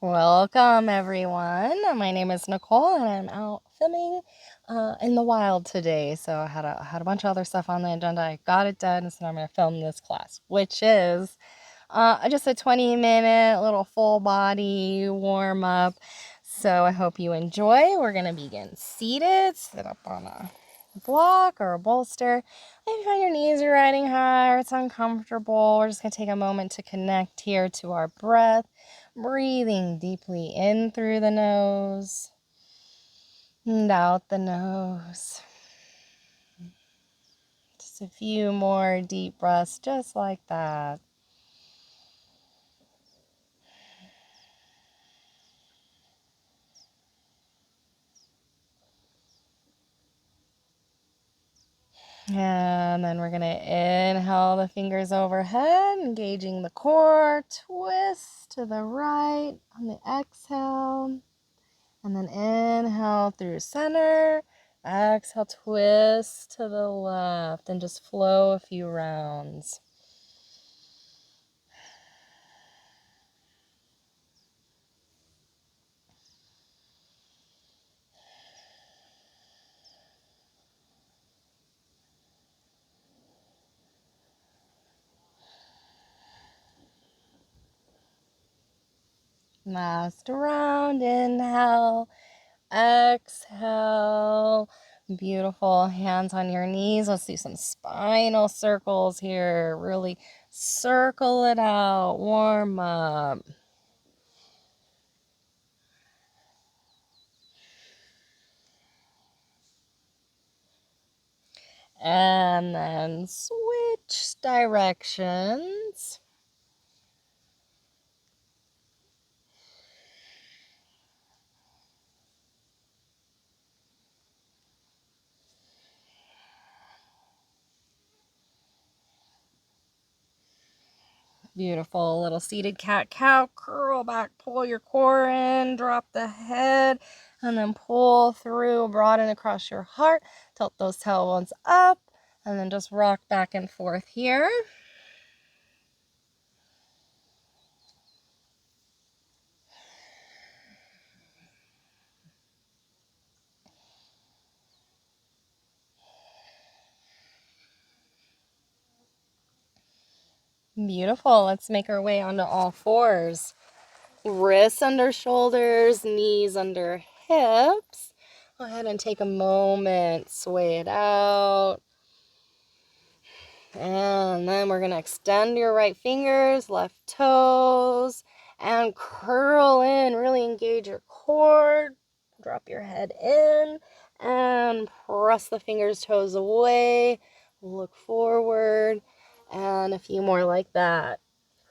Welcome, everyone. My name is Nicole, and I'm out filming in the wild today. So I had a bunch of other stuff on the agenda. I got it done, so I'm going to film this class, which is just a 20-minute little full body warm up. So I hope you enjoy. We're going to begin seated. Sit up on a block or a bolster. If you find your knees are riding high or it's uncomfortable, we're just going to take a moment to connect here to our breath. Breathing deeply in through the nose and out the nose. Just a few more deep breaths, just like that. And then we're going to inhale the fingers overhead, engaging the core. Twist to the right on the exhale. And then inhale through center. Exhale, twist to the left, and just flow a few rounds. Last round, inhale, exhale. Beautiful. Hands on your knees. Let's do some spinal circles here. Really circle it out. Warm up. And then switch directions. Beautiful. Little seated cat-cow. Curl back, pull your core in, drop the head, and then pull through, broaden across your heart. Tilt those tailbones up, and then just rock back and forth here. Beautiful. Let's make our way onto all fours. Wrists under shoulders, knees under hips. Go ahead and take a moment, sway it out. And then we're going to extend your right fingers, left toes, and curl in. Really engage your core. Drop your head in and press the fingers, toes away. Look forward. And a few more like that.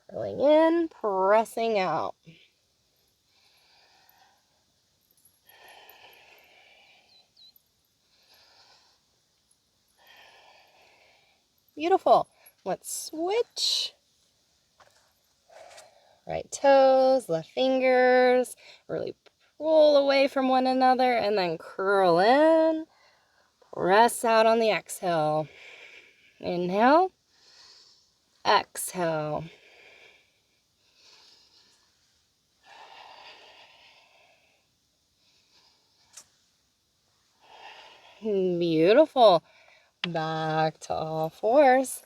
Curling in, pressing out. Beautiful. Let's switch. Right toes, left fingers. Really pull away from one another and then curl in. Press out on the exhale. Inhale. Exhale. Beautiful. Back to all fours.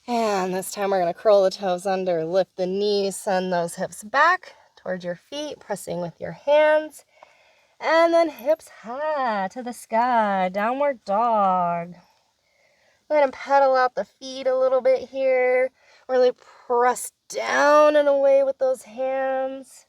And this time we're going to curl the toes under, lift the knees, send those hips back towards your feet, pressing with your hands. And then hips high to the sky, downward dog. Go ahead and pedal out the feet a little bit here. Really press down and away with those hands.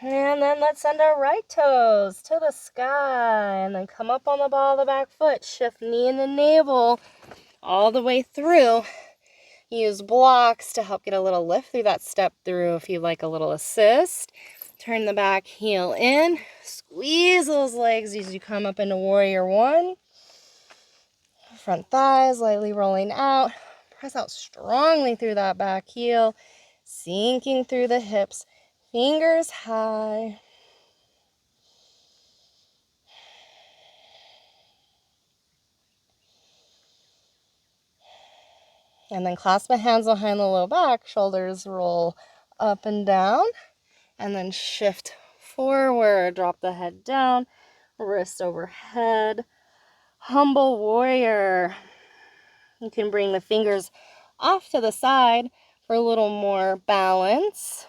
And then let's send our right toes to the sky and then come up on the ball of the back foot. Shift knee and the navel all the way through. Use blocks to help get a little lift through that step through if you'd like a little assist. Turn the back heel in. Squeeze those legs as you come up into warrior one. Front thighs lightly rolling out. Press out strongly through that back heel. Sinking through the hips. Fingers high. And then clasp my hands behind the low back, shoulders roll up and down, and then shift forward, drop the head down, wrist overhead, humble warrior. You can bring the fingers off to the side for a little more balance.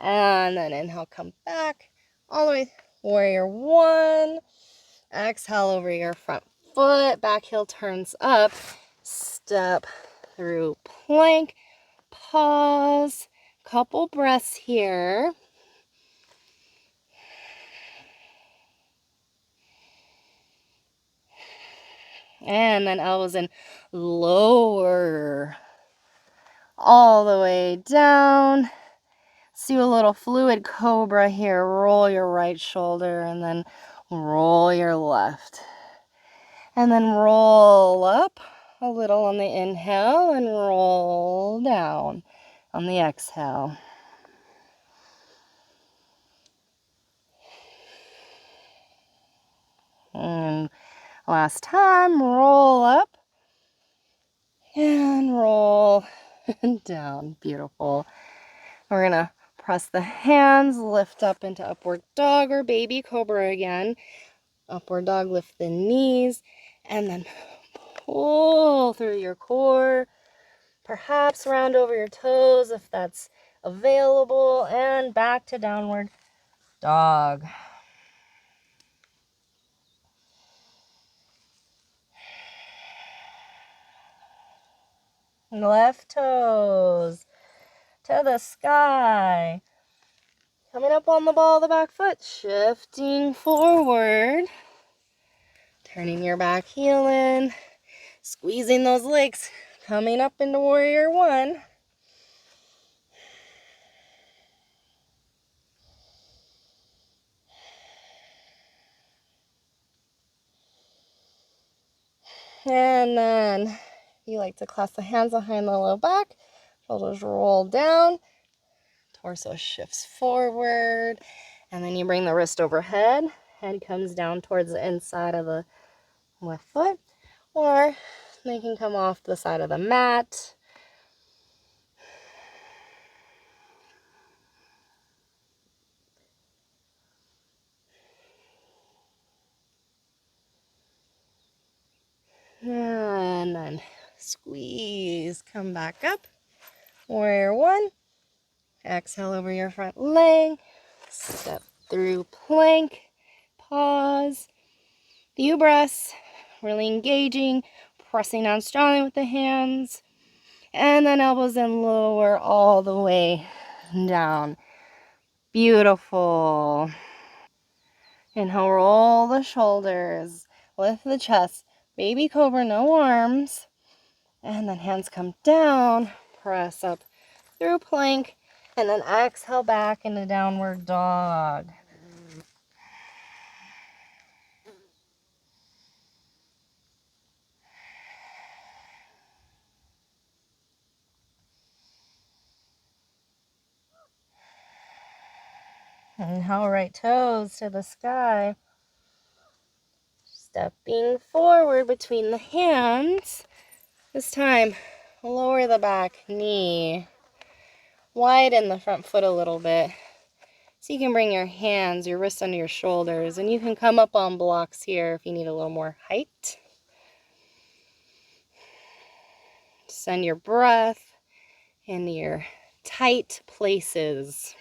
And then inhale, come back all the way, warrior one. Exhale over your front foot, back heel turns up, step through plank, pause, couple breaths here. And then elbows in, lower all the way down. Let's do a little fluid cobra here. Roll your right shoulder and then roll your left. And then roll up a little on the inhale and roll down on the exhale. And last time, roll up and roll down. Beautiful. We're going to press the hands, lift up into upward dog or baby cobra again. Upward dog, lift the knees, and then pull through your core. Perhaps round over your toes if that's available, and back to downward dog. Left toes to the sky. Coming up on the ball of the back foot, shifting forward. Turning your back heel in, squeezing those legs, coming up into warrior one. And then you like to clasp the hands behind the low back, shoulders roll down, torso shifts forward, and then you bring the wrist overhead, head comes down towards the inside of the left foot, or they can come off the side of the mat. And then squeeze, come back up, warrior one. Exhale over your front leg, step through plank, pause, few breaths, really engaging, pressing down strongly with the hands, and then elbows in, lower all the way down. Beautiful. Inhale, roll the shoulders, lift the chest, baby cobra, no arms, and then hands come down, press up through plank, and then exhale back into downward dog. Inhale, right toes to the sky. Stepping forward between the hands. This time, lower the back knee. Widen the front foot a little bit. So you can bring your hands, your wrists under your shoulders, and you can come up on blocks here if you need a little more height. Send your breath into your tight places.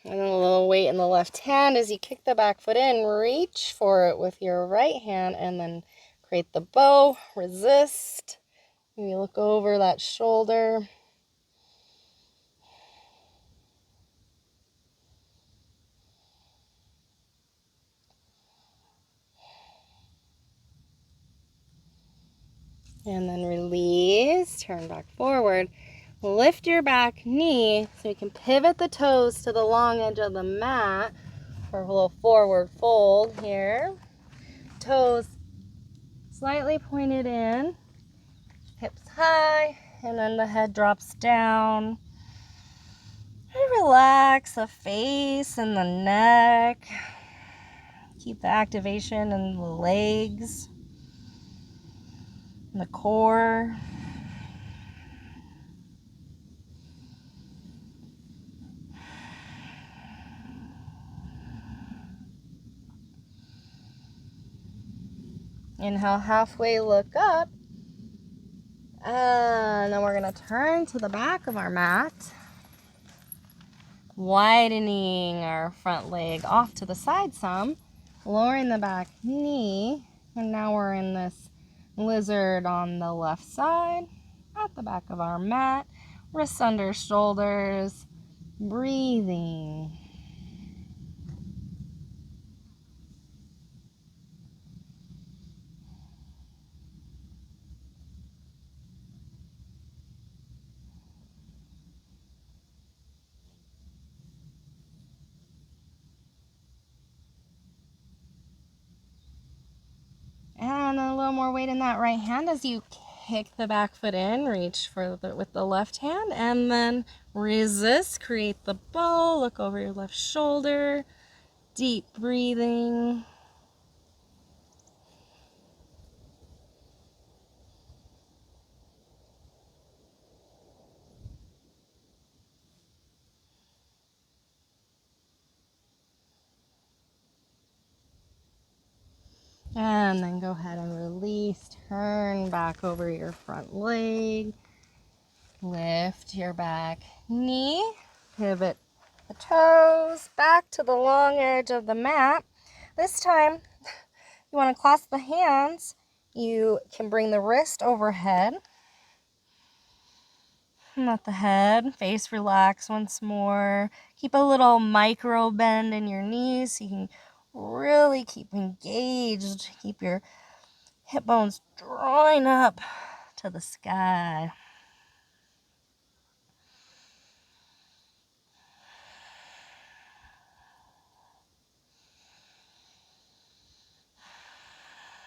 And then a little weight in the left hand as you kick the back foot in. Reach for it with your right hand and then create the bow. Resist. Maybe look over that shoulder. And then release. Turn back forward. Lift your back knee so you can pivot the toes to the long edge of the mat for a little forward fold here. Toes slightly pointed in, hips high, and then the head drops down. And relax the face and the neck. Keep the activation in the legs and the core. Inhale, halfway look up. And then we're going to turn to the back of our mat, widening our front leg off to the side some, lowering the back knee, and now we're in this lizard on the left side, at the back of our mat, wrists under shoulders, breathing. And a little more weight in that right hand as you kick the back foot in, reach for with the left hand, and then resist, create the bow, look over your left shoulder, deep breathing. And then go ahead and release, turn back over your front leg, lift your back knee, pivot the toes back to the long edge of the mat. This time, you want to clasp the hands. You can bring the wrist overhead. Let the head, face relax once more. Keep a little micro bend in your knees so you can really keep engaged. Keep your hip bones drawing up to the sky.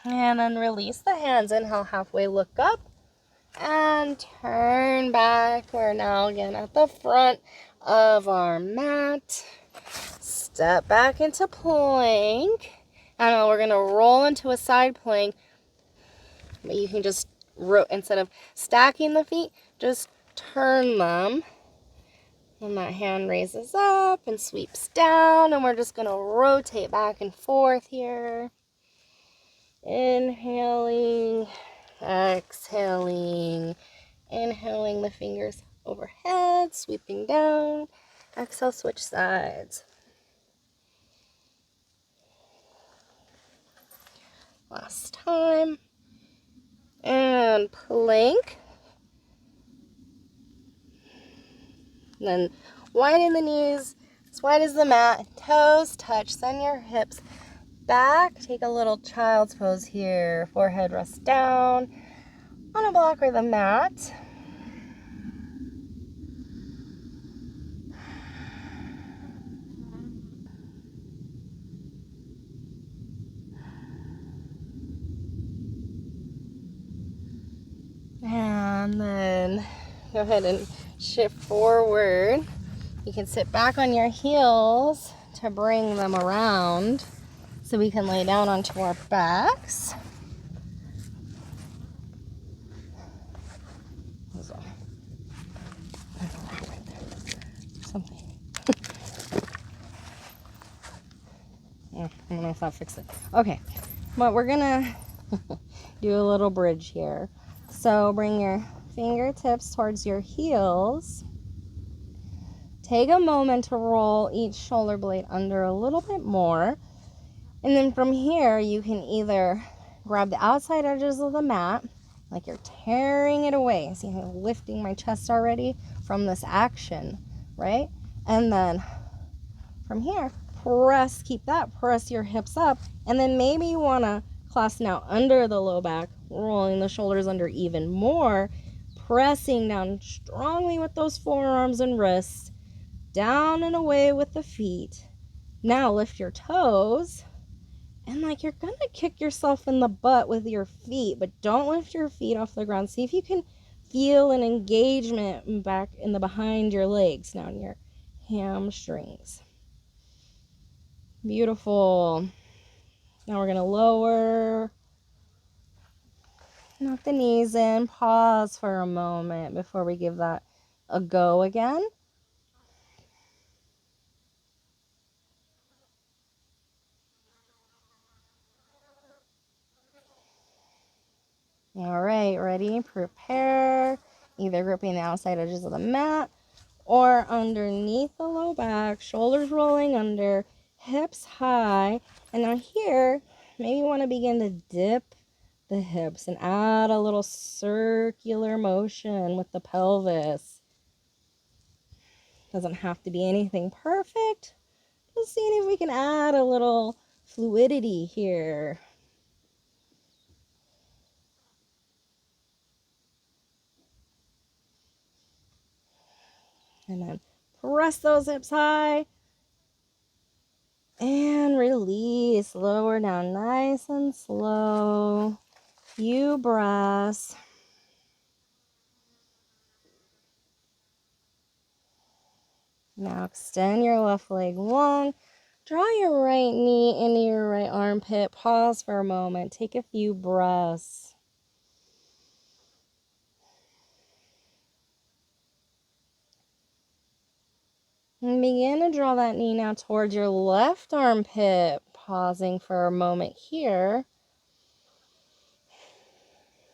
And then release the hands. Inhale, halfway look up. And turn back. We're now again at the front of our mat. Step back into plank. And we're going to roll into a side plank. But you can just, instead of stacking the feet, just turn them. And that hand raises up and sweeps down. And we're just going to rotate back and forth here. Inhaling, exhaling. Inhaling the fingers overhead, sweeping down. Exhale, switch sides. Last time. And plank. And then widen the knees as wide as the mat. Toes touch. Send your hips back. Take a little child's pose here. Forehead rests down on a block or the mat. And then go ahead and shift forward. You can sit back on your heels to bring them around so we can lay down onto our backs. Something. I don't know if I'll fix it. Okay, but we're gonna do a little bridge here. So bring your fingertips towards your heels. Take a moment to roll each shoulder blade under a little bit more. And then from here, you can either grab the outside edges of the mat, like you're tearing it away. See, I'm lifting my chest already from this action, right? And then from here, press your hips up. And then maybe you want to clasp now under the low back, rolling the shoulders under even more, pressing down strongly with those forearms and wrists, down and away with the feet. Now lift your toes, and like you're gonna kick yourself in the butt with your feet, but don't lift your feet off the ground. See if you can Feel an engagement back in the behind your legs, now in your hamstrings. Beautiful. Now we're going to lower, knock the knees in, pause for a moment before we give that a go again. All right, ready? Prepare. Either gripping the outside edges of the mat or underneath the low back, shoulders rolling under, hips high. And now here, maybe you want to begin to dip the hips and add a little circular motion with the pelvis. Doesn't have to be anything perfect. Just seeing if we can add a little fluidity here. And then press those hips high. And release. Lower down nice and slow. Few breaths. Now extend your left leg long. Draw your right knee into your right armpit. Pause for a moment. Take a few breaths. And begin to draw that knee now towards your left armpit. Pausing for a moment here.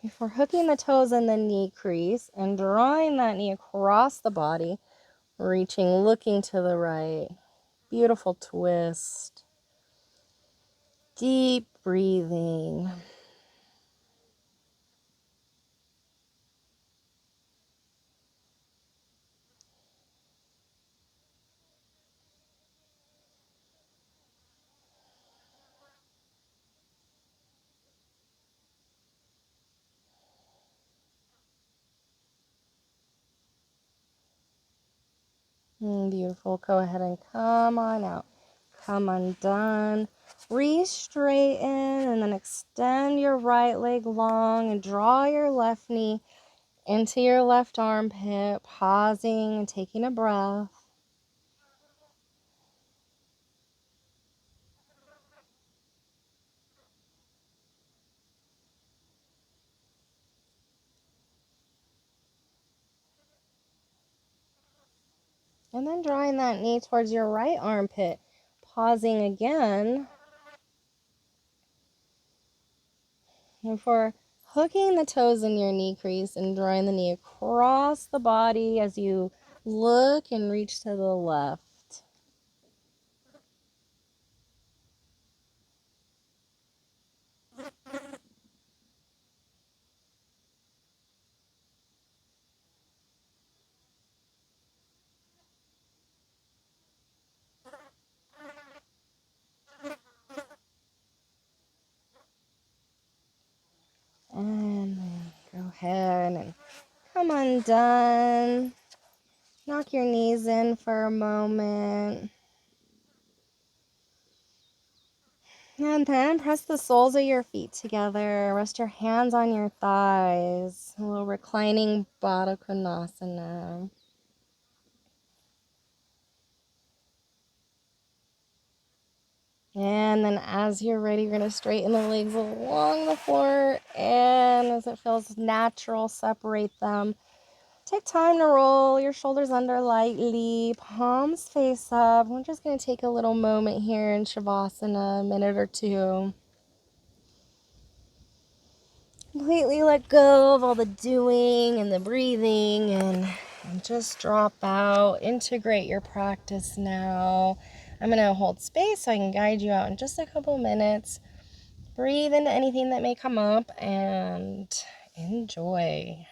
Before hooking the toes in the knee crease and drawing that knee across the body, reaching, looking to the right. Beautiful twist. Deep breathing. Beautiful. Go ahead and come on out. Come undone. Re-straighten and then extend your right leg long and draw your left knee into your left armpit, pausing and taking a breath. And then drawing that knee towards your right armpit, pausing again. Before hooking the toes in your knee crease and drawing the knee across the body as you look and reach to the left. And then go ahead and come undone. Knock your knees in for a moment. And then press the soles of your feet together. Rest your hands on your thighs. A little reclining Baddha Konasana. And then as you're ready, you're going to straighten the legs along the floor. And as it feels natural, separate them. Take time to roll your shoulders under lightly, palms face up. We're just going to take a little moment here in Savasana, a minute or two. Completely let go of all the doing and the breathing and just drop out. Integrate your practice now. I'm going to hold space so I can guide you out in just a couple minutes. Breathe into anything that may come up and enjoy.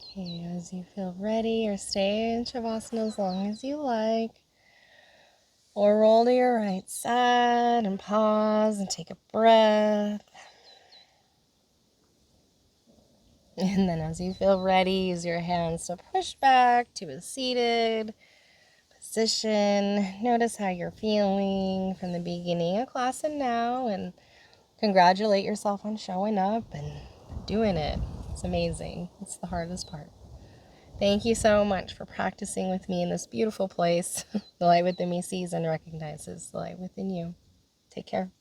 Okay, as you feel ready, or stay in Shavasana as long as you like. Or roll to your right side and pause and take a breath. And then as you feel ready, use your hands to push back to a seated position. Notice how you're feeling from the beginning of class and now, and congratulate yourself on showing up and doing it. It's amazing. It's the hardest part. Thank you so much for practicing with me in this beautiful place. The light within me sees and recognizes the light within you. Take care.